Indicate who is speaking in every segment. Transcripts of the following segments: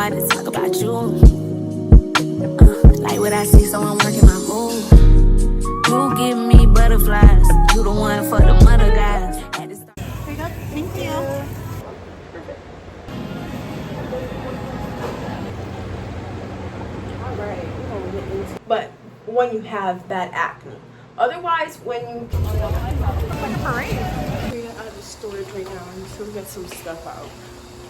Speaker 1: hard to talk about you. Like what I see, so I'm working my move. You give me butterflies. You the one for the mother guys.
Speaker 2: There you go. Thank you.
Speaker 3: Perfect. All right, we're gonna get into. But when you have bad acne, otherwise, when you like a parade. We're out of the storage right now, so we got some stuff out,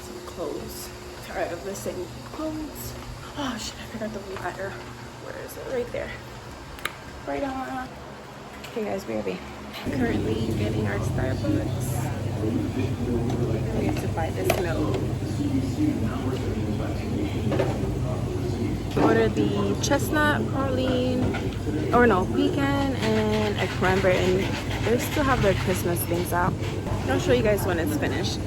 Speaker 3: some clothes. All right, let's say clothes. Oh shit, I forgot the ladder. Where is it? Right there. Right on. Okay, guys, BRB. Currently getting our Starbucks. We have to buy this milk. Ordered the chestnut, praline, or no, pecan, and a cranberry. And they still have their Christmas things out. I'll show you guys when it's finished.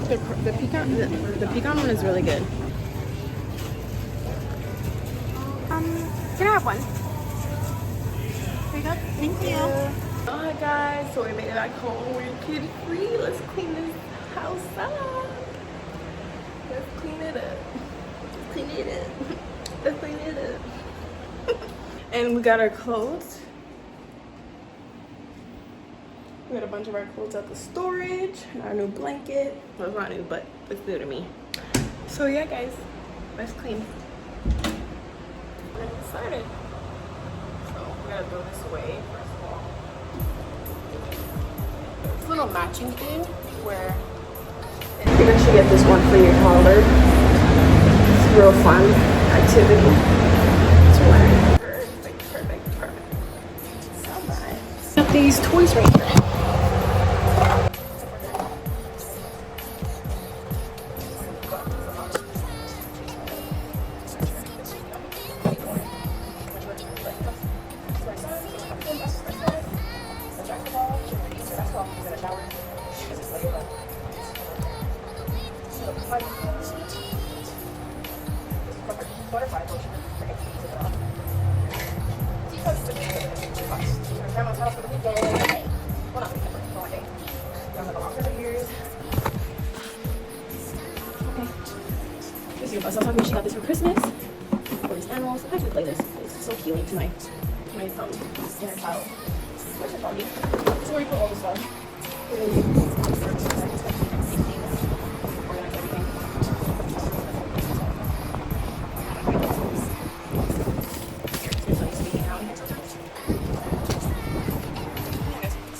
Speaker 3: The pecan one is really good. Can I have one?
Speaker 2: There you go. Thank you.
Speaker 3: Alright guys, so we made it back home. We're kid free. Let's clean this house up. Let's clean it up. Let's clean it up. Let's clean it up. And we got our clothes. We got a bunch of our clothes at the storage. And our new blanket. Well, it's not new, but it's new to me. So yeah guys, let's clean. Let's get started. So we gotta throw this away first of all. It's a little matching thing where you can actually get this one for your toddler. It's a real fun activity to learn. Perfect. Alright. Got these toys right here. She got this for Christmas. For these animals. I actually play this. It's so healing to my inner child. Where's the doggy? That's where we put all the stuff.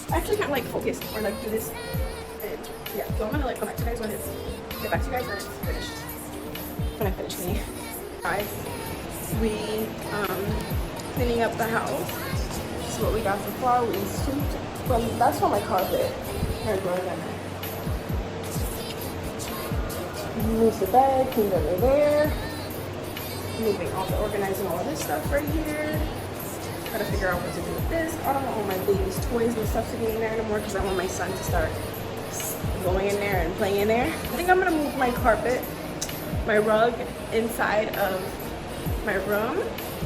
Speaker 3: I actually can't like focus or like do this. And yeah, so I'm gonna like come back to you guys when it's finished. When I finish cleaning. Guys, we cleaning up the house. This is what we got so far. We swept that's from my carpet. Move the bed, cleaned over there. Moving all the organizing all of this stuff right here. Gotta figure out what to do with this. I don't want all my baby's toys and stuff to be in there anymore because I want my son to start going in there and playing in there. I think I'm gonna move my carpet, my rug inside of my room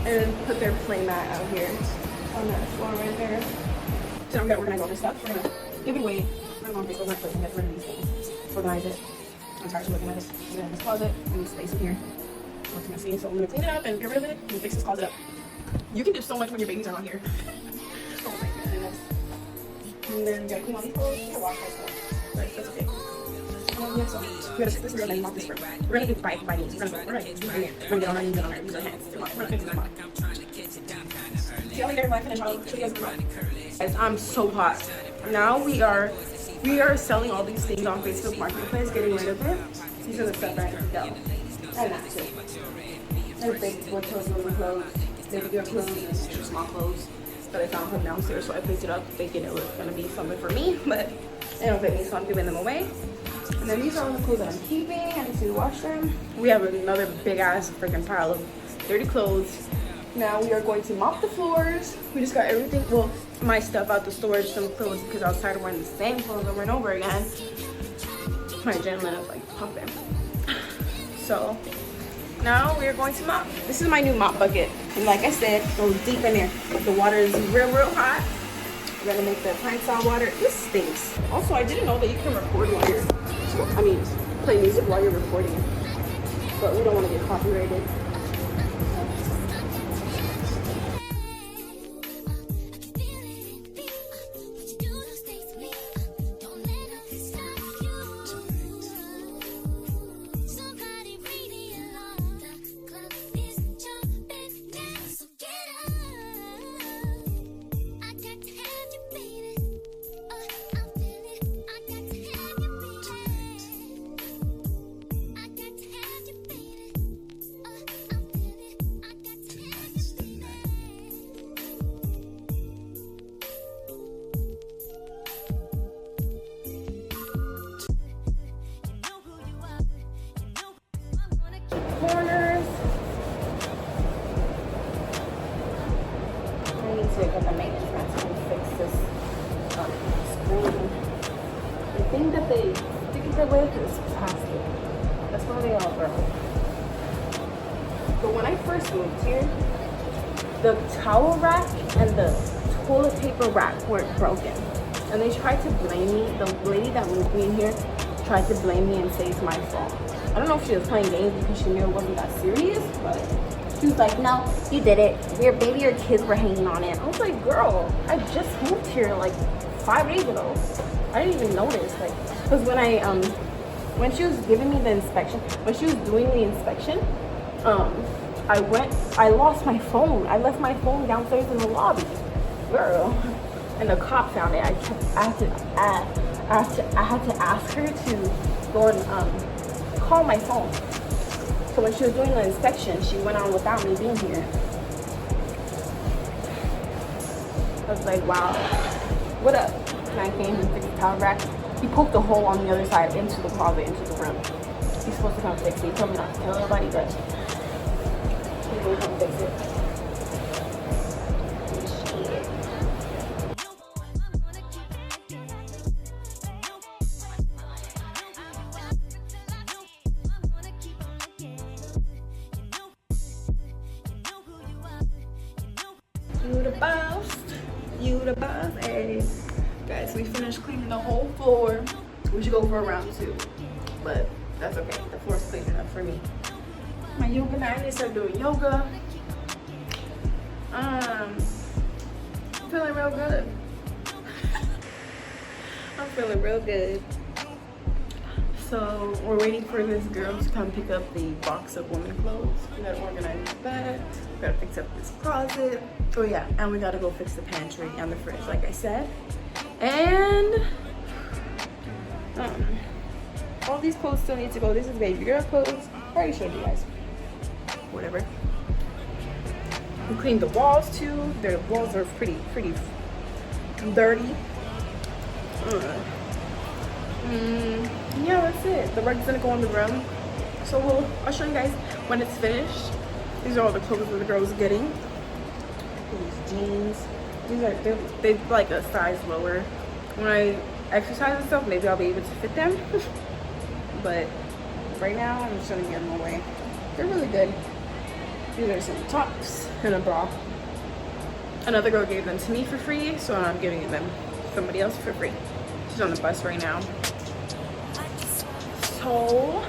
Speaker 3: and put their play mat out here on that floor right there. So I'm gonna organize all this stuff. We're gonna give it away. My mom takes over my place and get rid of these things. Organize it. I'm tired of looking at this. I'm gonna have this closet and this space in here. What's messy? So I'm gonna clean it up and get rid of it and fix this closet up. You can do so much when your babies are not here. Oh my goodness. And then you gotta clean all these clothes. You gotta wash my stuff. But that's okay. Yeah, so we gotta take this room and mop this room. We're gonna do by knees. We're gonna get on our knees and on our knees and hands. We're not gonna do that. See, I'll leave there when I finish. I'll show you guys the room. Guys, I'm so hot. Now we are selling all these things on Facebook Marketplace, getting rid of it. These are the stuff that I need to go. And that too. There's big wood clothes, little clothes, baby girl clothes, and small clothes that I found from downstairs. So I picked it up thinking it was gonna be something for me, but they don't fit me, so I'm giving them away. And then these are all the clothes that I'm keeping. I need to wash them. We have another big ass freaking pile of dirty clothes. Now we are going to mop the floors. We just got everything, well, my stuff out the storage, some clothes, because I was tired of wearing the same clothes over and over again. My adrenaline is like pumping. So now we are going to mop. This is my new mop bucket. And like I said, go deep in there. The water is real hot. We're gonna make the pine salt water. This stinks. Also, I didn't know that you can record while you're, play music while you're recording. but we don't want to get copyrighted. Corners. I need to get the maintenance man to fix this screen. The thing that they stick it with is plastic. That's why they all broke. But when I first moved here, the towel rack and the toilet paper rack weren't broken. And they tried to blame me. The lady that moved me in here tried to blame me and say it's my fault. I don't know if she was playing games because she knew it wasn't that serious, but she was like, no, you did it. Maybe your kids were hanging on it. I was like, girl, I just moved here like 5 days ago. I didn't even notice. Like, because when she was giving me the inspection, when she was doing the inspection, I lost my phone. I left my phone downstairs in the lobby. Girl. And the cop found it. I had to ask her to go and call my phone. So when she was doing the inspection, she went on without me being here. I was like, wow, what up? And I came and fixed the towel rack. He poked a hole on the other side into the closet, into the room. He's supposed to come fix it. He told me not to tell anybody, but he's gonna come fix it. You the boss. You the boss. Hey. Guys, we finished cleaning the whole floor. We should go for a round 2. But that's okay. The floor's clean enough for me. My yoga night, I started doing yoga. I'm feeling real good. I'm feeling real good. So we're waiting for this girl to come pick up the box of women clothes. We gotta organize that. We gotta fix up this closet. Oh yeah, and we gotta go fix the pantry and the fridge, like I said. And all these clothes still need to go. This is baby girl clothes. I already showed you guys. Whatever. We cleaned the walls too. The walls are pretty dirty. Yeah, that's it. The rug's gonna go in the room. So I'll show you guys when it's finished. These are all the clothes that the girl's getting. These jeans. These are they're like a size lower. When I exercise and stuff, maybe I'll be able to fit them. But right now, I'm just gonna give them away. They're really good. These are some tops and a bra. Another girl gave them to me for free, so I'm giving them to somebody else for free. She's on the bus right now. So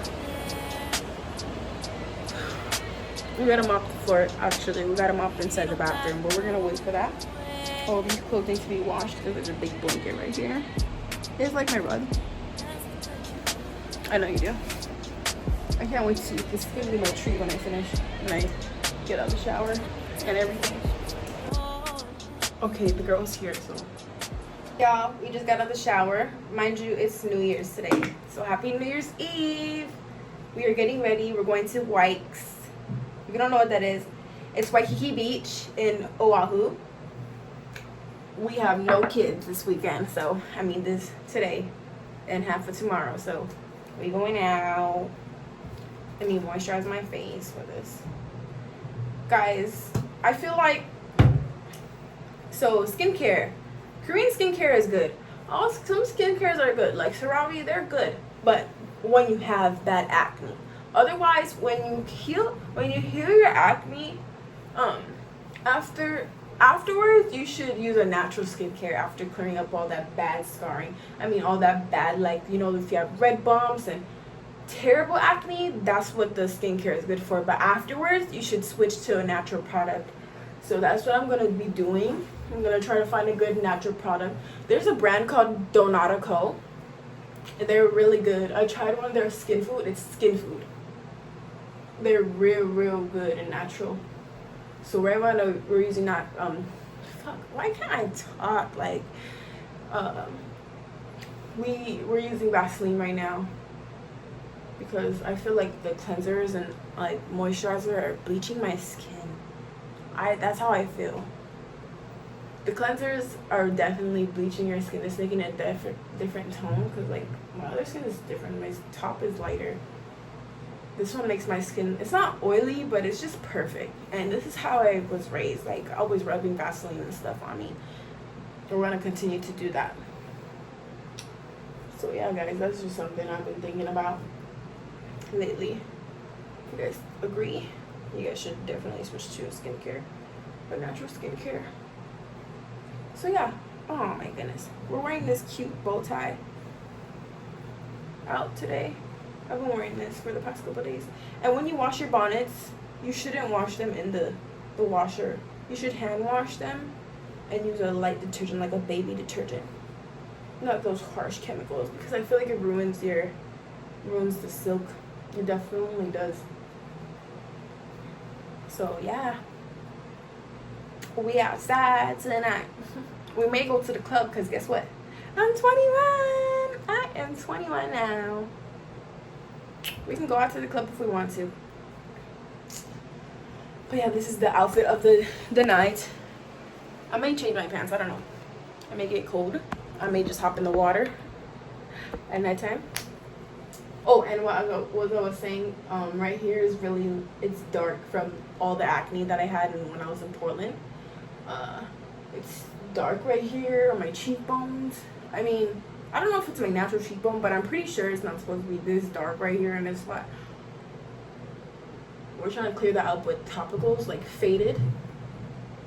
Speaker 3: we gotta mop the floor. Actually, we gotta mop inside the bathroom, but we're gonna wait for that. All these clothes need to be washed because there's a big blanket right here. It's like my rug. I know you do. I can't wait to see. This is gonna be my treat when I finish, when I get out of the shower and everything. Okay, the girl's here, so. Y'all, we just got out of the shower. Mind you, it's New Year's today. So happy New Year's Eve. We are getting ready. We're going to Waikes. If you don't know what that is, it's Waikiki Beach in Oahu. We have no kids this weekend, so I mean this today and half of tomorrow. So we going out. Let me moisturize my face for this. Guys, I feel like, so skincare, Korean skincare is good. Some skincares are good, like CeraVe, they're good. But when you have bad acne, otherwise when you heal your acne, afterwards you should use a natural skincare after clearing up all that bad scarring. I mean all that bad, like, you know, if you have red bumps and terrible acne, that's what the skincare is good for. But afterwards, you should switch to a natural product. So that's what I'm gonna be doing. I'm gonna try to find a good natural product. There's a brand called Donatico, and they're really good. I tried one of their skin food. It's skin food. They're real good and natural. So right now we're using that. Fuck. Why can't I talk? Like, we're using Vaseline right now because I feel like the cleansers and like moisturizer are bleaching my skin. That's how I feel. The cleansers are definitely bleaching your skin. It's making a different tone because like my other skin is different. My top is lighter. This one makes my skin, it's not oily, but it's just perfect. And this is how I was raised, like always rubbing Vaseline and stuff on me. We're gonna continue to do that. So yeah, guys, that's just something I've been thinking about lately. If you guys agree, you guys should definitely switch to skincare, but natural skincare. So yeah, oh my goodness, we're wearing this cute bow tie out today. I've been wearing this for the past couple of days. And when you wash your bonnets, you shouldn't wash them in the washer. You should hand wash them and use a light detergent, like a baby detergent. Not those harsh chemicals, because I feel like it ruins the silk. It definitely does. So yeah, we outside tonight. We may go to the club because guess what? I'm 21. I am 21 now. We can go out to the club if we want to. But yeah, this is the outfit of the night. I may change my pants. I don't know. I may get cold. I may just hop in the water at nighttime. Oh, and what I was saying, right here is it's dark from all the acne that I had when I was in Portland. It's dark right here on my cheekbones. I mean, I don't know if it's my natural cheekbone, but I'm pretty sure it's not supposed to be this dark right here in this spot. We're trying to clear that up with topicals, like Faded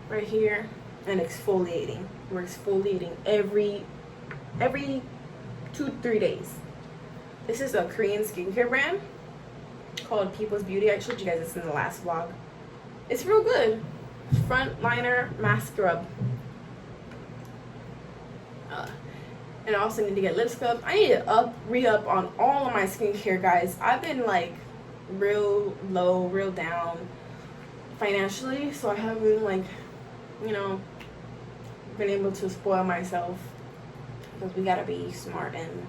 Speaker 3: right here, and exfoliating. We're exfoliating every 2-3 days. This is a Korean skincare brand called People's Beauty. I showed you guys this in the last vlog. It's real good. Front liner mask scrub. And I also need to get lip scrub. I need to re-up on all of my skincare, guys. I've been like real low, real down financially, so I haven't like, you know, been able to spoil myself because we gotta be smart and,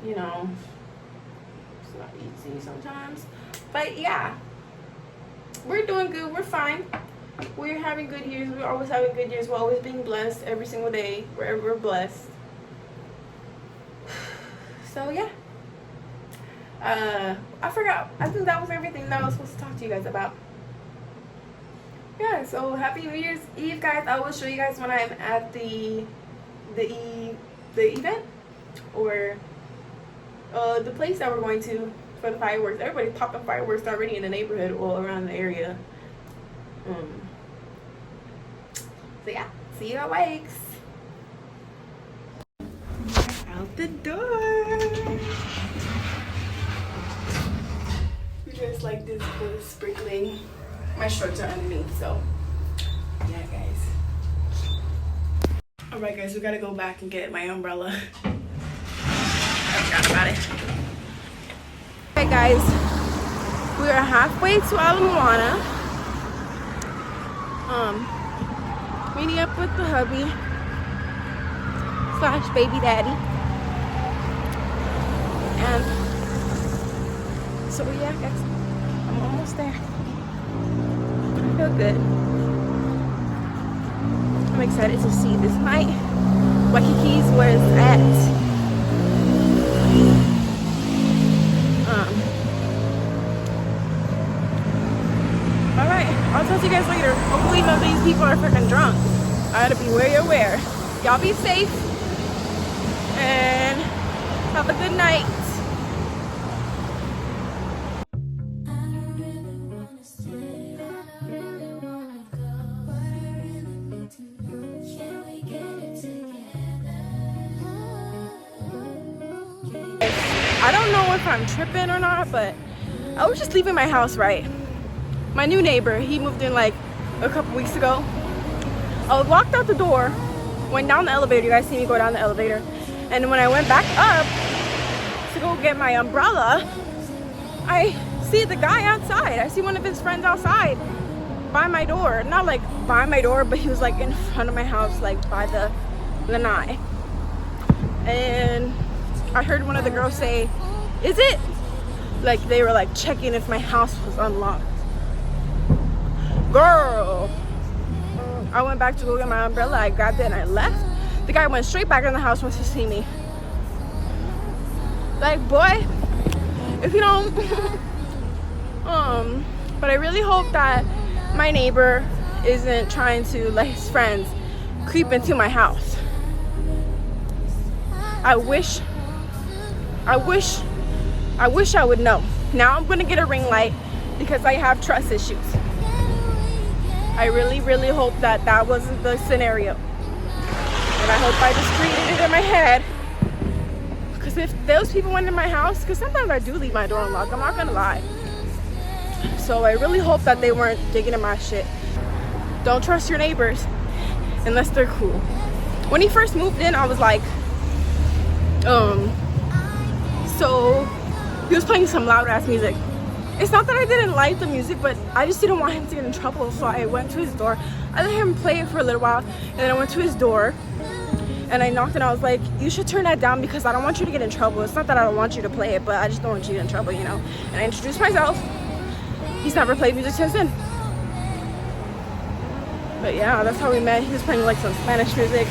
Speaker 3: you know, it's not easy sometimes. But yeah, we're doing good. We're fine. We're having good years. We're always having good years. We're always being blessed every single day. We're blessed. So yeah. I forgot. I think that was everything that I was supposed to talk to you guys about. Yeah, so happy New Year's Eve, guys. I will show you guys when I'm at the event or the place that we're going to for the fireworks. Everybody's popping fireworks already in the neighborhood or around the area. So yeah, see you at Wakes. Out the door. We just like this sprinkling. My shorts are underneath, so yeah, guys. All right, guys, we gotta go back and get my umbrella. I forgot about it. Okay, guys, we are halfway to Aloha. Meeting up with the hubby / baby daddy, and so yeah, guys, I'm almost there. I feel good. I'm excited to see this night. Waikiki is where it's at. Alright, I'll talk to you guys later. Hopefully none of these people are freaking drunk. I gotta be very aware. Y'all be safe and have a good night. I don't know if I'm tripping or not, but I was just leaving my house, right? My new neighbor, he moved in like a couple weeks ago. I walked out the door, went down the elevator. You guys see me go down the elevator. And when I went back up to go get my umbrella, I see the guy outside. I see one of his friends outside by my door. Not like by my door, but he was like in front of my house, like by the lanai. And I heard one of the girls say, "Is it?" Like they were like checking if my house was unlocked. Girl, I went back to go get my umbrella. I grabbed it and I left. The guy went straight back in the house once he see me. Like, boy, if you don't but I really hope that my neighbor isn't trying to let his friends creep into my house. I wish I would know. Now I'm gonna get a ring light because I have trust issues. I really hope that that wasn't the scenario. And I hope I just created it in my head. Because if those people went in my house, because sometimes I do leave my door unlocked, I'm not gonna lie. So I really hope that they weren't digging in my shit. Don't trust your neighbors unless they're cool. When he first moved in, I was like, so he was playing some loud ass music. It's not that I didn't like the music, but I just didn't want him to get in trouble. So I went to his door. I let him play it for a little while, and then I went to his door and I knocked and I was like, "You should turn that down because I don't want you to get in trouble. It's not that I don't want you to play it, but I just don't want you to get in trouble, you know." And I introduced myself. He's never played music since then. But yeah, that's how we met. He was playing like some Spanish music.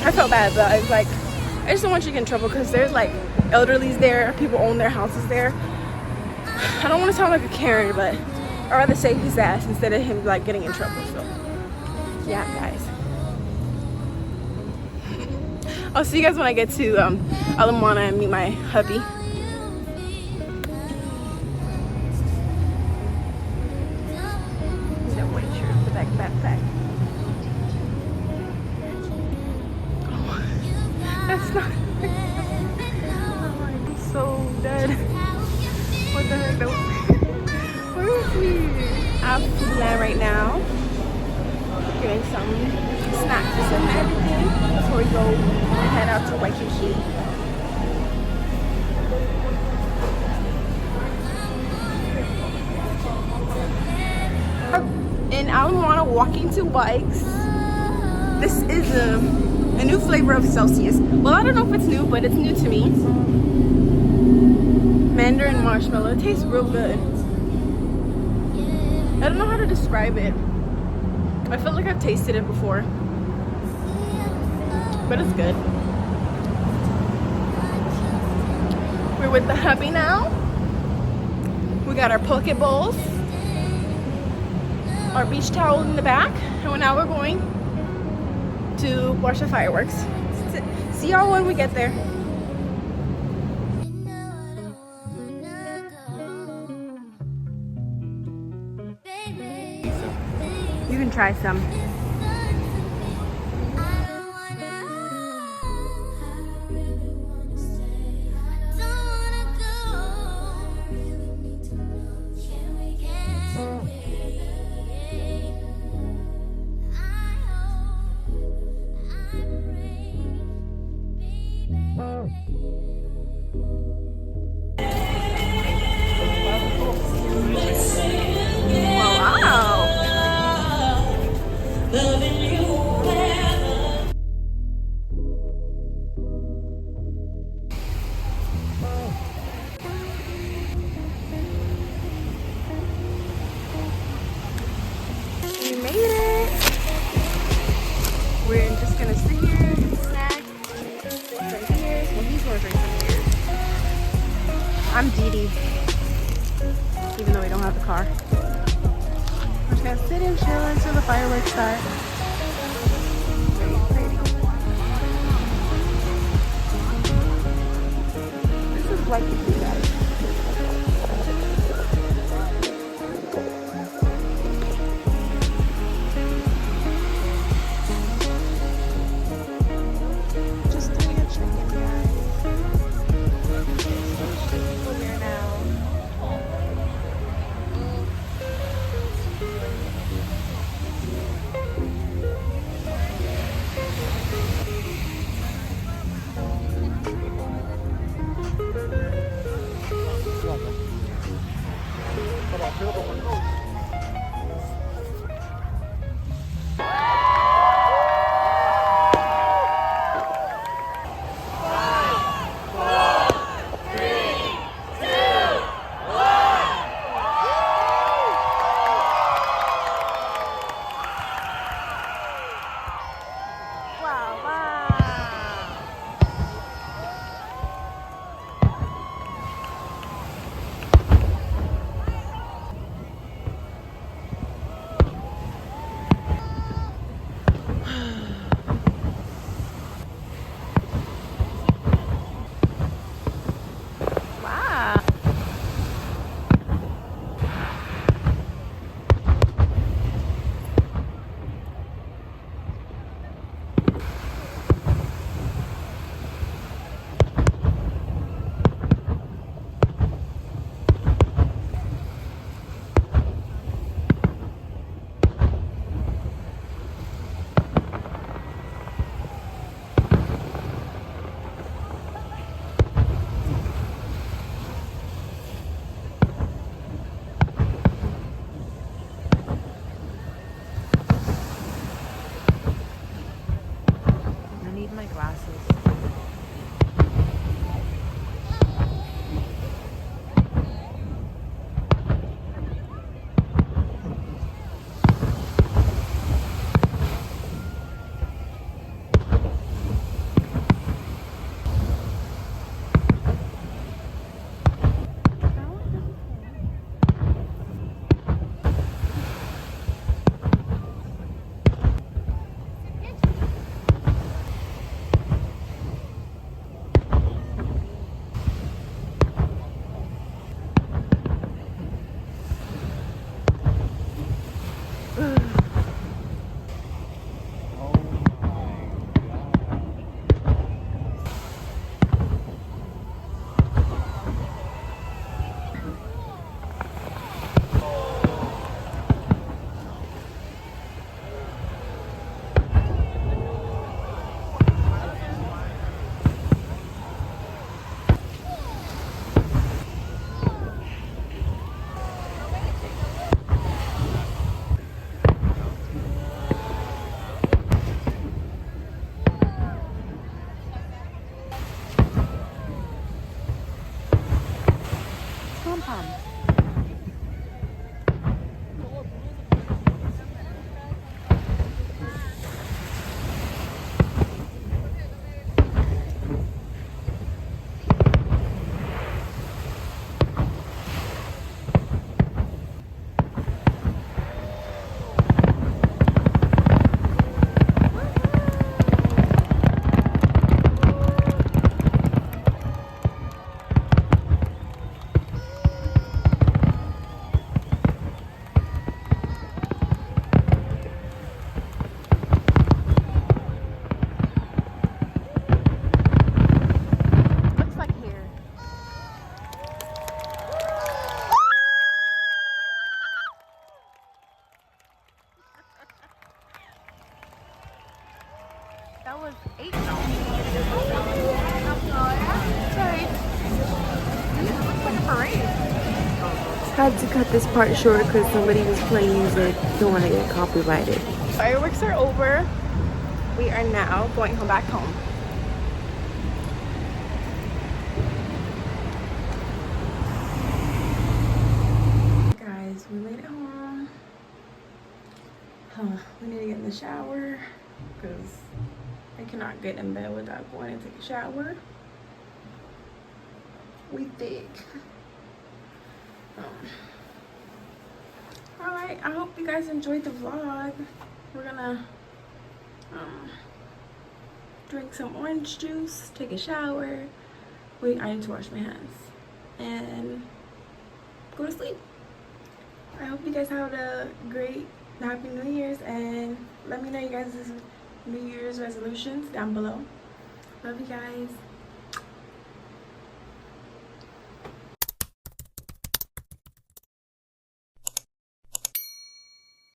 Speaker 3: I felt bad, but I was like, I just don't want you to get in trouble because there's like elderlies there, people own their houses there. I don't want to sound like a Karen, but I'd rather save his ass instead of him like getting in trouble. So yeah, guys. I'll see you guys when I get to Aloha and meet my hubby. That white shirt, the backpack. Oh, that's not. Oh, I'm so dead. What the heck? Where is he? I'm at Foodland right now. Getting some snacks and everything before we go and head out to Waikiki. In Aloha, walking to bikes. This is a new flavor of Celsius. Well, I don't know if it's new, but it's new to me. Mandarin marshmallow. It tastes real good. I don't know how to describe it. I feel like I've tasted it before, but it's good. We're with the hubby now. We got our poke bowls, our beach towel in the back, and now we're going to watch the fireworks. See y'all when we get there. You can try some. We made it. We're just gonna sit here, snack, drink beers. Well, he's gonna drink some beers. I'm Dee, even though we don't have the car. We're just gonna sit and chill until the fireworks start. Pretty. This is Waikiki, guys. Just doing a check-in, guys.
Speaker 2: glasses. That was 8 Sorry. This looks like a parade.
Speaker 3: Had to cut this part short because somebody was playing music. Don't want to get copyrighted. Fireworks are over. We are now going home back home. Guys, we made it home. We need to get in the shower because I cannot get in bed without going and take a shower. We thick. Alright, I hope you guys enjoyed the vlog. We're gonna drink some orange juice, take a shower. Wait, I need to wash my hands and go to sleep. I hope you guys have a great Happy New Year's, and let me know you guys' New Year's resolutions down below. Love you guys.